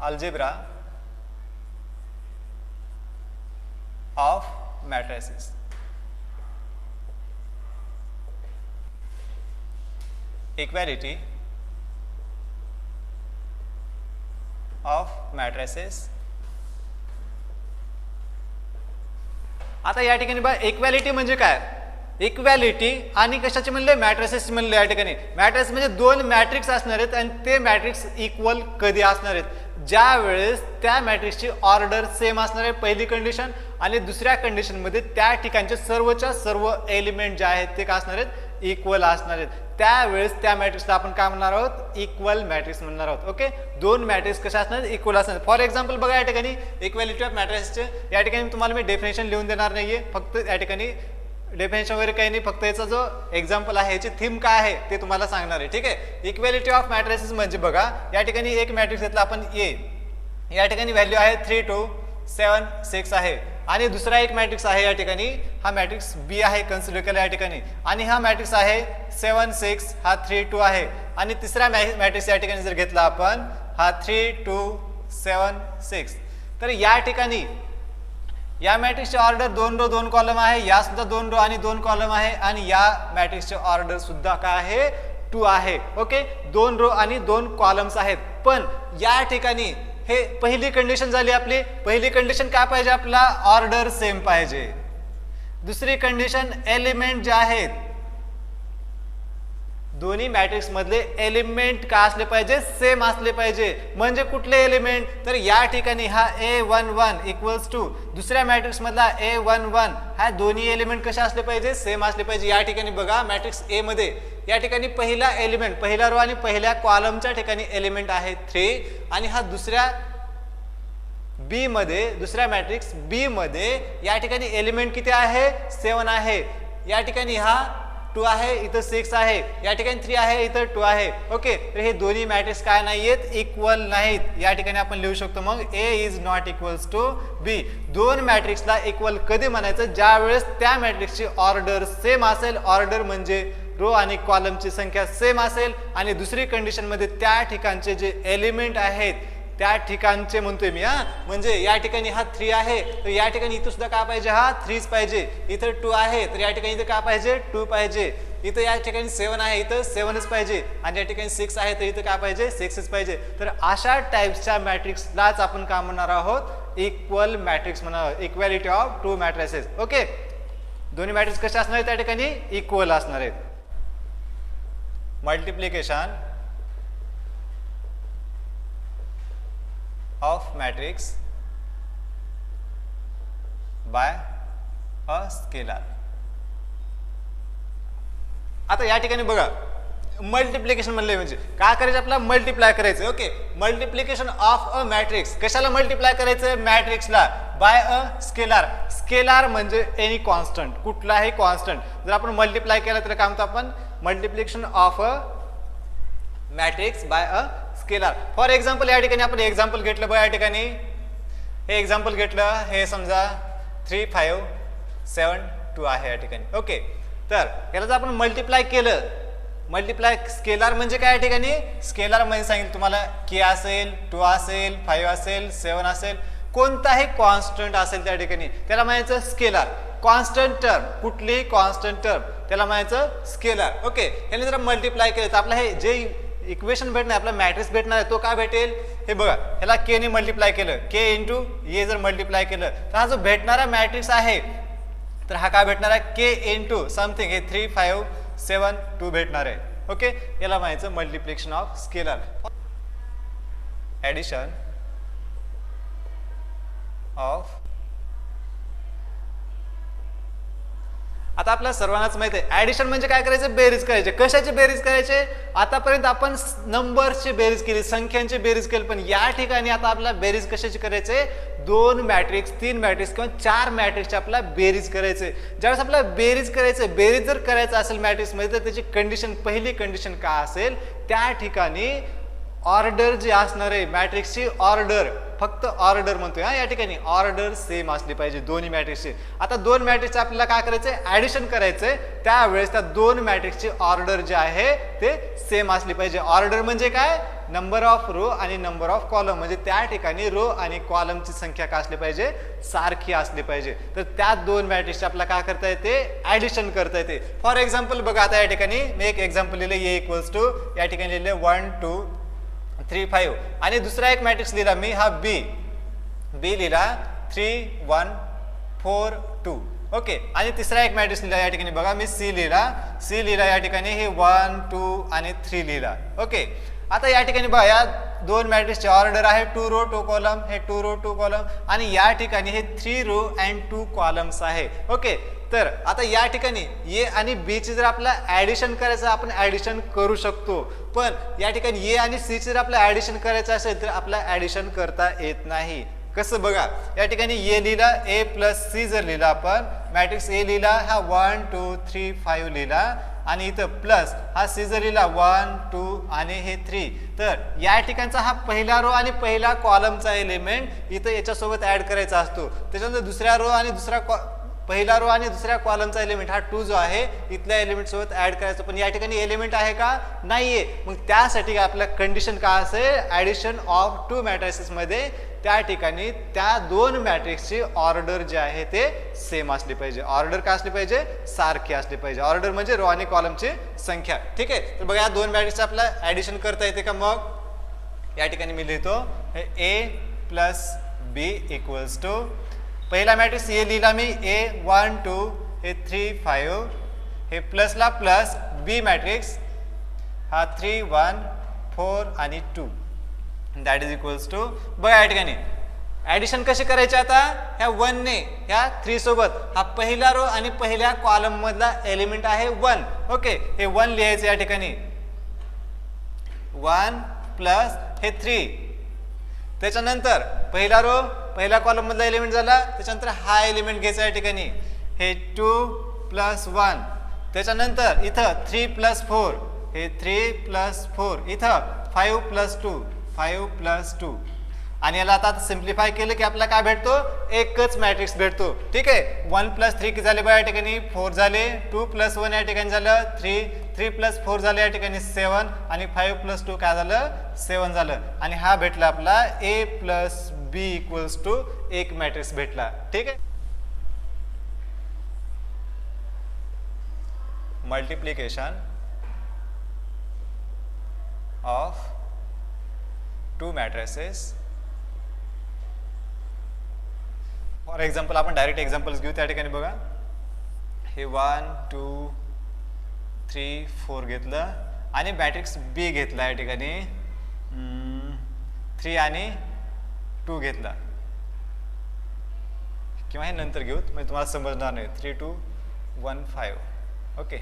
algebra of matrices. Equality of matrices. आता या ठिकाणी बघा इक्वॅलिटी म्हणजे काय, इक्वॅलिटी आणि कशाची म्हणले, मॅट्रिसेस म्हणले. या ठिकाणी मॅट्रिक्स म्हणजे दोन मॅट्रिक्स असणार आहेत आणि ते मॅट्रिक्स इक्वल कधी असणार आहेत, ज्या वेळेस त्या मॅट्रिक्सची ऑर्डर सेम असणार आहे, पहिली कंडिशन. आणि दुसऱ्या कंडिशन मध्ये त्या ठिकाणचे सर्वच्या सर्व एलिमेंट जे आहेत ते काय असणार आहेत, इक्वल असणार आहेत. त्यावेळेस त्या मॅट्रिक्सला आपण काय म्हणणार आहोत, इक्वल मॅट्रिक्स म्हणणार आहोत. ओके, दोन मॅट्रिक्स कशा असणार, इक्वल असणार. फॉर एक्झाम्पल बघा या ठिकाणी इक्वॅलिटी ऑफ मॅट्रिक्सचे या ठिकाणी तुम्हाला मी डेफिनेशन लिहून देणार नाहीये, फक्त या ठिकाणी डेफिनेशन वगैरे काही नाही, फक्त याचा जो एक्झाम्पल आहे याची थीम काय आहे ते तुम्हाला सांगणार आहे. ठीक आहे, इक्वॅलिटी ऑफ मॅट्रिसेस म्हणजे बघा या ठिकाणी एक मॅट्रिक्स घेतला आपण ए, या ठिकाणी व्हॅल्यू आहे 3 2 7 6 आहे. आणि दुसरा एक मॅट्रिक्स आहे या ठिकाणी, हा मॅट्रिक्स बी आहे, कन्सिडर केला या ठिकाणी. आणि हा मॅट्रिक्स आहे 7 6, हा 3 2 आहे. आणि तिसरा मॅट्रिक्स या ठिकाणी जर घेतला आपण, हा 3 2 7 6, तर या ठिकाणी या मॅट्रिक्सचे ऑर्डर 2 रो 2 कॉलम आहे, या सुद्धा 2 रो आणि 2 कॉलम आहे. आणि या मॅट्रिक्सचे ऑर्डर सुद्धा काय आहे, 2 आहे. ओके, 2 रो आणि 2 कॉलम्स आहेत. पण या ठिकाणी हे पहिली कंडिशन झाली आपली. पहिली कंडिशन काय पाहिजे, आपला ऑर्डर सेम पाहिजे. दुसरी कंडिशन एलिमेंट जे आहेत, दोन्ही मॅट्रिक्स मधले एलिमेंट काय असले पाहिजे, सेम असले पाहिजे. म्हणजे कुठले एलिमेंट, तर या ठिकाणी हा A11 इक्वल्स टू दुसऱ्या मॅट्रिक्स मधला A11, हा दोन्ही एलिमेंट कसे असले पाहिजे, सेम असले पाहिजे. या ठिकाणी बघा मॅट्रिक्स ए मध्ये या ठिकाणी पहिला एलिमेंट, पहिला रो आणि पहिल्या कॉलमच्या ठिकाणी एलिमेंट आहे 3. आणि हा दुसऱ्या बी मध्ये, दुसऱ्या मॅट्रिक्स बी मध्ये या ठिकाणी एलिमेंट किती आहे, 7 आहे. या ठिकाणी हा 2 आहे, इथं 6 आहे. या ठिकाणी 3 आहे, इथं 2 आहे. ओके, तर हे दोन्ही मॅट्रिक्स काय नाहीयेत, इक्वल नाहीत. या ठिकाणी आपण लिहू शकतो मग ए is not equals to be. दोन मॅट्रिक्सला इक्वल कधी म्हणायचं, ज्या वेळेस त्या मॅट्रिक्सची ऑर्डर सेम असेल. ऑर्डर म्हणजे रो आणि कॉलमची संख्या सेम असेल. आणि दुसरी कंडिशन मध्ये त्या ठिकाणचे जे एलिमेंट आहेत त्या ठिकाणचे म्हणतोय मी, हा म्हणजे या ठिकाणी हा 3 आहे, तर या ठिकाणी इथं सुद्धा काय पाहिजे, हा 3च पाहिजे. इथं 2 आहे, तर या ठिकाणी इथं काय पाहिजे, 2 पाहिजे. इथं या ठिकाणी 7 आहे, इथं 7च पाहिजे. आणि या ठिकाणी 6 आहे, तर इथं काय पाहिजे, 6च पाहिजे. तर अशा टाइप्सच्या मॅट्रिक्सलाच आपण काय म्हणणार आहोत, इक्वल मॅट्रिक्स म्हणणार, इक्वॅलिटी ऑफ 2 मॅट्रिसेस. ओके, दोन्ही मॅट्रिक्स कशा असणार आहेत, त्या ठिकाणी इक्वल असणार आहेत. Multiplication of matrix by a scalar. आता या ठिकाणी बघा मल्टिप्लिकेशन म्हणले म्हणजे काय करायचं, आपल्याला मल्टिप्लाय करायचं. Okay, multiplication of a matrix, कशाला मल्टिप्लाय करायचं, मॅट्रिक्सला, बाय अ स्केलार. स्केलार म्हणजे एनी कॉन्स्टंट, कुठलाही कॉन्स्टंट जर आपण मल्टिप्लाय केला तर काय म्हणतो आपण, multiplication of a matrix by a scalar. For example या ठिकाणी आपण एक्झाम्पल घेतलं बघा, या ठिकाणी हे एक्झाम्पल घेतलं, हे समजा 3 5 7 2 आहे या ठिकाणी. ओके, तर याला जर आपण मल्टिप्लाय केलं, मल्टिप्लाय स्केलार म्हणजे काय, या ठिकाणी स्केलार म्हणजे सांगितलं तुम्हाला के असेल, 2 असेल, 5 असेल, 7 असेल, कोणताही कॉन्स्टंट असेल त्या ठिकाणी त्याला म्हणायचं स्केलार. कॉन्स्टंट टर्म, कुठलीही कॉन्स्टंट टर्म त्याला म्हणायचं स्केलार. ओके, याने जर मल्टिप्लाय केलं तर आपलं हे जे इक्वेशन भेटणार, आपला मॅट्रिक्स भेटणार आहे तो काय भेटेल, हे बघा, ह्याला के ने मल्टिप्लाय केलं, के इंटू ए जर मल्टिप्लाय केलं तर हा जो भेटणारा मॅट्रिक्स आहे तर हा काय भेटणार आहे, के इंटू समथिंग, हे 3 5 7 2 भेटणार आहे. ओके, याला म्हणायचं multiplication of scalar. Addition of, आता आपल्या सर्वांनाच माहिती आहे ऍडिशन म्हणजे काय करायचं, बेरीज करायचे. कशाची बेरीज करायचे, आतापर्यंत आपण नंबर्सची बेरीज केली, संख्यांची बेरीज केली, पण या ठिकाणी आता आपल्याला बेरीज कशाची करायचे, 2 मॅट्रिक्स 3 मॅट्रिक्स किंवा 4 मॅट्रिक्सची आपल्याला बेरीज करायचे. ज्यावेळेस आपल्याला बेरीज करायचे, बेरीज जर करायचं असेल मॅट्रिक्स मध्ये तर त्याची कंडिशन, पहिली कंडिशन काय असेल, त्या ठिकाणी ऑर्डर जी असणार आहे मॅट्रिक्सची, ऑर्डर, फक्त ऑर्डर म्हणतोय हा, या ठिकाणी ऑर्डर सेम असली पाहिजे दोन्ही मॅट्रिक्सची. आता 2 मॅट्रिक्सचे आपल्याला काय करायचंय, ऍडिशन करायचंय, त्यावेळेस त्या 2 मॅट्रिक्सची ऑर्डर जे आहे ते सेम असली पाहिजे. ऑर्डर म्हणजे काय, नंबर ऑफ रो आणि नंबर ऑफ कॉलम, म्हणजे त्या ठिकाणी रो आणि कॉलमची संख्या काय असली पाहिजे, सारखी असली पाहिजे. तर त्या दोन मॅट्रिक्सचे आपल्याला काय करता येते, ऍडिशन करता येते. फॉर एक्झाम्पल बघा, आता या ठिकाणी मी एक एक्झाम्पल लिहिलं, ए इक्वल्स टू या ठिकाणी लिहिलं 1 2 3 5 आणि दुसरा एक मॅट्रिक्स लिहिला मी, हा बी लिहिला 3 1 4 2. ओके, आणि तिसरा एक मॅट्रिक्स लिहिला या ठिकाणी बघा, मी सी लिहिला या ठिकाणी हे 1 2 आणि 3 लिहिला. ओके, आता या ठिकाणी बघा, या दोन मॅट्रिक्सचे ऑर्डर आहे 2 रो 2 कॉलम, हे 2 रो 2 कॉलम, आणि या ठिकाणी हे 3 रो अँड 2 कॉलम्स आहे. ओके, तर आता या ठिकाणी ए आणि बी ची जर आपल्याला ऍडिशन करायचं, आपण ऍडिशन करू शकतो, पण या ठिकाणी ए आणि सी ची जर आपल्याला ऍडिशन करायचं असेल तर आपल्याला ऍडिशन करता येत नाही. कसं बघा, या ठिकाणी ए लिहिला, ए प्लस सी जर लिहिला आपण, मॅट्रिक्स ए लिहिला, हा 1 2 3 5 लिहिला, आणि इथं प्लस हा सी जर लिहिला 1 2 आणि हे 3, तर या ठिकाणचा हा पहिला रो आणि पहिला कॉलमचा एलिमेंट इथं याच्यासोबत ऍड करायचा असतो. त्याच्यानंतर दुसऱ्या रो आणि पहिला रो आणि दुसऱ्या कॉलमचा एलिमेंट हा 2 जो आहे इथल्या एलिमेंट सोबत ऍड करायचं, पण या ठिकाणी एलिमेंट आहे का, नाहीये. मग त्यासाठी आपल्या कंडिशन काय असेल, ऍडिशन ऑफ 2 मॅट्रिसेस मध्ये त्या ठिकाणी त्या दोन मॅट्रिक्सची ऑर्डर जे आहे ते सेम असली पाहिजे. ऑर्डर काय असली पाहिजे, सारखी असली पाहिजे. ऑर्डर म्हणजे रो आणि कॉलमची संख्या. ठीक आहे, तर बघा, या दोन मॅट्रिक्सचं आपल्याला ऍडिशन करता येते का. मग या ठिकाणी मी लिहितो ए प्लस बी इक्वल्स टू, पहिला मॅट्रिक्स ए लिहिला मी, ए 1 2 हे 3 5, हे प्लसला प्लस बी मॅट्रिक्स हा 3 1 4 आणि 2 दॅट इज इक्वल्स टू. बघा या ठिकाणी ऍडिशन कशी करायची, आता ह्या 1 ने ह्या 3 सोबत हा पहिला रो आणि पहिल्या कॉलम मधला एलिमेंट आहे 1. ओके, हे 1 लिहायचं या ठिकाणी, 1 प्लस हे 3, त्याच्यानंतर पहिला रो पहिला कॉलम मधला एलिमेंट झाला, त्याच्यानंतर हा एलिमेंट घ्यायचा या ठिकाणी, हे 2 प्लस 1, त्याच्यानंतर इथं 3 प्लस 4, हे 3 प्लस 4, इथं 5 प्लस 2 5 प्लस 2, आणि याला आता सिम्प्लिफाय केलं की आपल्याला काय भेटतो, एकच मॅट्रिक्स भेटतो. ठीक आहे, 1 प्लस 3 किती झाले बघा या ठिकाणी, 4 झाले, 2 प्लस 1 या ठिकाणी झालं 3, 3 प्लस 4 झाले या ठिकाणी 7, आणि 5 प्लस 2 काय झालं, 7 झालं, आणि हा भेटला आपला ए प्लस बी इक्वल्स टू एक मॅट्रिक्स भेटला. ठीक आहे, multiplication of 2 matrices. For example आपण डायरेक्ट एक्झाम्पल्स घेऊ. त्या ठिकाणी बघा, हे 1 2 3 4 घेतलं, आणि मॅट्रिक्स बी घेतला या ठिकाणी 3 आणि 2 घेतला, किंवा हे नंतर घेऊ म्हणजे तुम्हाला समजणार नाही, 3 2 1 5. ओके,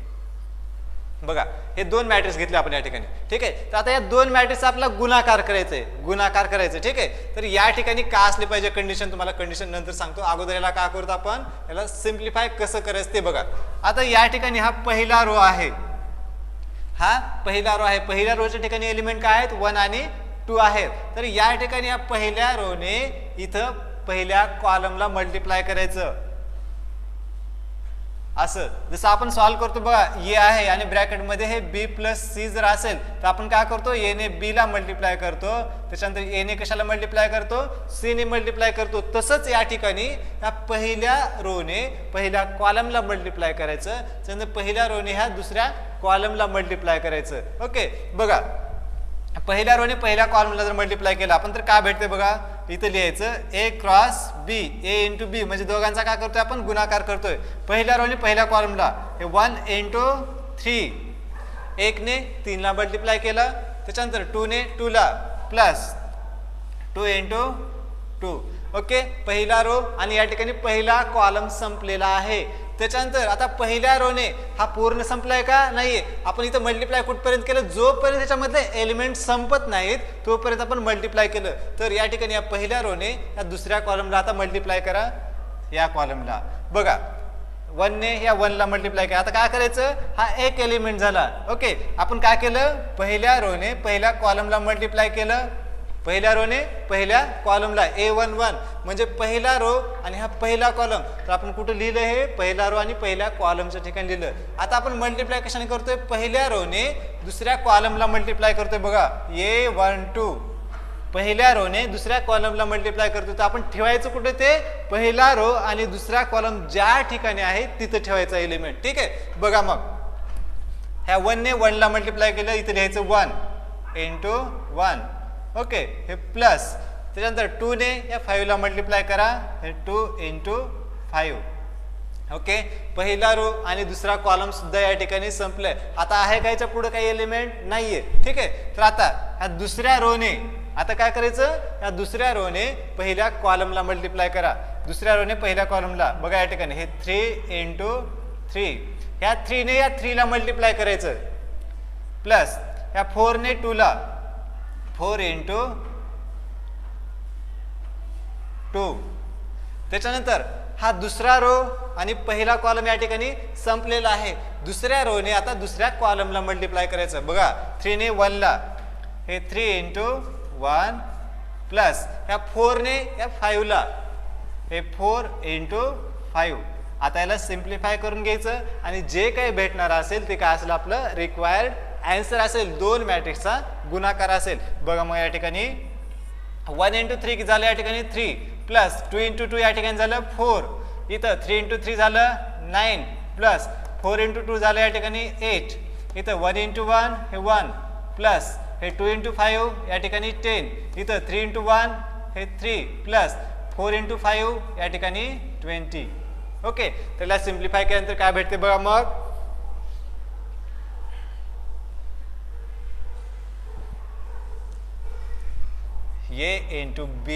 बघा हे दोन मॅट्रिक्स घेतले आपण या ठिकाणी. ठीक आहे, तर आता या दोन मॅट्रिक्सचा आपला गुणाकार करायचा. ठीक आहे, तर या ठिकाणी काय असले पाहिजे कंडिशन, तुम्हाला कंडिशन नंतर सांगतो. अगोदर याला काय करतो आपण, याला सिम्प्लिफाय कसं करायचं ते बघा. आता या ठिकाणी हा पहिला रो आहे, पहिल्या रोच्या ठिकाणी एलिमेंट काय आहेत, 1 आणि 2 आहेत. तर या ठिकाणी या पहिल्या रोने इथं पहिल्या कॉलमला मल्टिप्लाय करायचं. असं जसं आपण सॉल्व्ह करतो बघा, ए आहे आणि ब्रॅकेट मध्ये हे बी प्लस सी जर असेल तर आपण काय करतो, ए ने बी ला मल्टिप्लाय करतो, त्याच्यानंतर ए ने कशाला मल्टिप्लाय करतो, सी ने मल्टिप्लाय करतो. तसंच या ठिकाणी या पहिल्या रोने पहिल्या कॉलमला मल्टिप्लाय करायचं, त्यानंतर पहिल्या रोने ह्या दुसऱ्या कॉलमला मल्टिप्लाय करायचं. ओके, बघा पहिल्या रोने पहिल्या कॉलमला जर मल्टिप्लाय केलं आपण तर काय भेटते बघा, इथं लिहायचं ए क्रॉस बी, ए इंटू बी, म्हणजे दोघांचा काय करतोय आपण, गुणाकार करतोय. पहिल्या रोने पहिल्या कॉलमला हे 1 इंटू 3, 1 ने 3 ला मल्टिप्लाय केलं, त्याच्यानंतर 2 ने 2 ला प्लस 2 इंटू 2. ओके, पहिला रो आणि या ठिकाणी पहिला कॉलम संपलेला आहे. त्याच्यानंतर आता पहिल्या रोने हा पूर्ण संपलाय का, नाहीये. आपण इथं मल्टिप्लाय कुठपर्यंत केलं, जोपर्यंत त्याच्यामधले एलिमेंट संपत नाहीत तोपर्यंत आपण मल्टिप्लाय केलं. तर या ठिकाणी या पहिल्या रोने या दुसऱ्या कॉलमला आता मल्टिप्लाय करा, या कॉलमला बघा 1 ने या 1 ला मल्टिप्लाय करा. आता काय करायचं, हा एक एलिमेंट झाला. ओके, आपण काय केलं, पहिल्या रोने पहिल्या कॉलमला मल्टिप्लाय केलं, पहिल्या रोने पहिल्या कॉलमला A11 म्हणजे पहिला रो आणि हा पहिला कॉलम. तर आपण कुठं लिहिलं हे पहिला रो आणि पहिल्या कॉलमच्या ठिकाणी लिहिलं. आता आपण मल्टिप्लाय कशाने करतोय पहिल्या रोने दुसऱ्या कॉलमला मल्टिप्लाय करतोय बघा A12 पहिल्या रोने दुसऱ्या कॉलमला मल्टिप्लाय करतो. तर आपण ठेवायचं कुठे ते पहिला रो आणि दुसरा कॉलम ज्या ठिकाणी आहे तिथं ठेवायचा एलिमेंट. ठीक आहे बघा मग ह्या 1 ने 1 ला मल्टिप्लाय केलं इथं लिहायचं 1 इंटू 1 ओके हे प्लस त्याच्यानंतर 2 ने या 5 ला मल्टिप्लाय करा हे 2 इंटू 5 ओके पहिला रो आणि दुसरा कॉलम सुद्धा या ठिकाणी संपलाय. आता आहे का याच्या पुढे काही एलिमेंट नाहीये. ठीक आहे तर आता ह्या दुसऱ्या रोने आता काय करायचं या दुसऱ्या रोने पहिल्या कॉलमला मल्टिप्लाय करा. दुसऱ्या रोने पहिल्या कॉलमला बघा या ठिकाणी हे 3 इंटू 3 ह्या 3 ने या 3 ला मल्टिप्लाय करायचं प्लस ह्या 4 ने 2 ला 4 इंटू 2 त्याच्यानंतर हा दुसरा रो आणि पहिला कॉलम या ठिकाणी संपलेला आहे. दुसऱ्या रोने आता दुसऱ्या कॉलमला मल्टिप्लाय करायचं बघा 3 ने 1 ला हे 3 इंटू 1 प्लस ह्या 4 ने या 5 ला हे 4 इंटू 5. आता याला सिम्प्लिफाय करून घ्यायचं आणि जे काही भेटणार असेल ते काय असेल आपलं रिक्वायर्ड आन्सर असेल. 2 मॅट्रिक्सचा गुणाकार असेल. बघा मग या ठिकाणी 1 इंटू 3 झालं या ठिकाणी 3 प्लस 2 इंटू 2 या ठिकाणी झालं 4 इथं 3 इंटू 3 झालं 9 प्लस 4 इंटू 2 झालं या ठिकाणी 8 इथं 1 इंटू 1 हे 1 प्लस हे 2 इंटू 5 या ठिकाणी 10 इथं 3 इंटू 1 हे 3 प्लस 4 इंटू 5 या ठिकाणी 20 ओके. त्याला सिम्प्लिफाय केल्यानंतर काय भेटते बघा मग A into B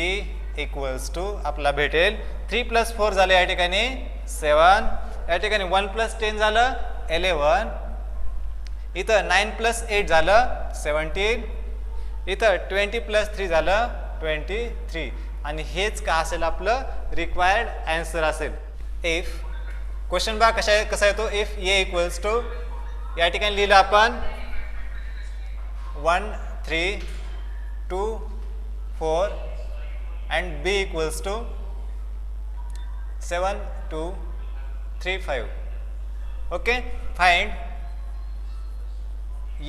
equals to आपला भेटेल 3 प्लस 4 झालं या ठिकाणी 7 या ठिकाणी 1 प्लस 10 झालं 11 इथं 9 प्लस 8 झालं 17 इथं 20 प्लस 3 झालं 23 आणि हेच का असेल आपलं रिक्वायर्ड आन्सर असेल. इफ क्वेश्चन बघा कसा येतो इफ A इक्वल्स टू या ठिकाणी लिहिलं आपण 1 3 2 4 and B equals to 7 2 3 5 okay find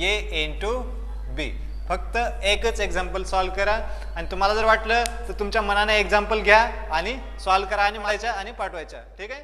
A into B. फक्त एकच एक्झाम्पल सॉल्व करा आणि तुम्हाला जर वाटलं तर तुमच्या मनाने एक्झाम्पल घ्या आणि सॉल्व करा आणि मारायच्या आणि पाठवायच्या. ठीक आहे.